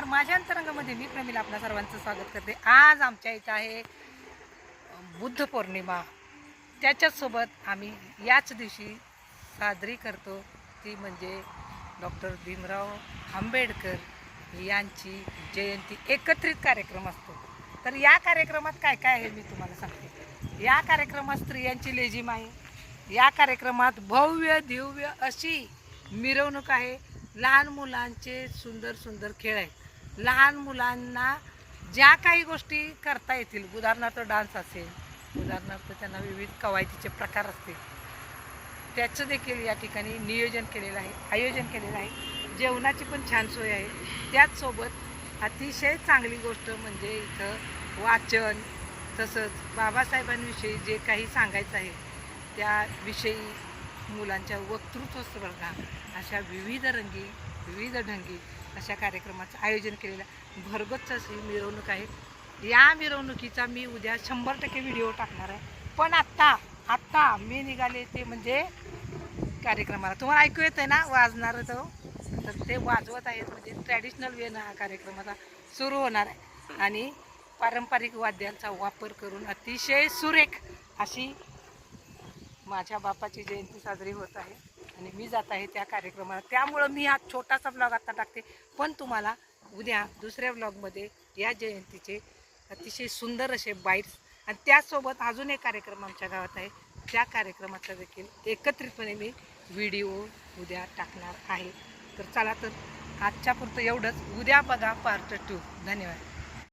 माझ्या अंतरंगामध्ये मी प्रमिला आपल्या सर्वांचं स्वागत करते। आज आमच्या इथं आहे बुद्ध पौर्णिमा। त्याच्यासोबत आम्ही याच दिवशी साजरी करतो ती म्हणजे डॉक्टर भीमराव आंबेडकर यांची जयंती। एकत्रित कार्यक्रम असतो। तर या कार्यक्रमात काय काय आहे मी तुम्हाला सांगते। या कार्यक्रमात स्त्रियांची लेझीम आहे। या कार्यक्रमात भव्य दिव्य अशी मिरवणूक आहे। लहान मुलांचे सुंदर सुंदर खेळ आहेत। लहान मुलांना ज्या काही गोष्टी करता येतील, उदाहरणार्थ डान्स असेल, उदाहरणार्थ त्यांना विविध कवायतीचे प्रकार असतील, त्याचं देखील या ठिकाणी नियोजन केलेलं आहे, आयोजन केलेलं आहे। जेवणाची पण छान सोय आहे। त्याचसोबत अतिशय चांगली गोष्ट म्हणजे इथं वाचन, तसंच बाबासाहेबांविषयी जे काही सांगायचं आहे त्याविषयी मुलांच्या वक्तृत्व स्पर्धा, अशा विविध ढंगी अशा कार्यक्रमाचं आयोजन केलेलं आहे। भरगच्च अशी मिरवणूक आहे। या मिरवणुकीचा मी उद्या 100% व्हिडिओ टाकणार आहे। पण आत्ता मी निघाले ते म्हणजे कार्यक्रमाला। तुम्हाला ऐकू येतंय ना वाजणार तो, तर ते वाजवत आहेत म्हणजे ट्रॅडिशनल वेनं हा कार्यक्रमाचा सुरू होणार आहे। आणि पारंपरिक वाद्यांचा वापर करून अतिशय सुरेख अशी माझ्या बापाची जयंती साजरी होत आहे आणि मी जात आहे त्या कार्यक्रमाला। त्यामुळं मी हा छोटासा ब्लॉग आता टाकते, पण तुम्हाला उद्या दुसऱ्या ब्लॉगमध्ये या जयंतीचे अतिशय सुंदर असे बाईट्स आणि त्याचसोबत अजून एक कार्यक्रम आमच्या गावात आहे, त्या कार्यक्रमाचा देखील एकत्रितपणे मी व्हिडिओ उद्या टाकणार आहे। तर चला, तर आजच्यापुरतं एवढंच। उद्या बघा पार्ट 2। धन्यवाद।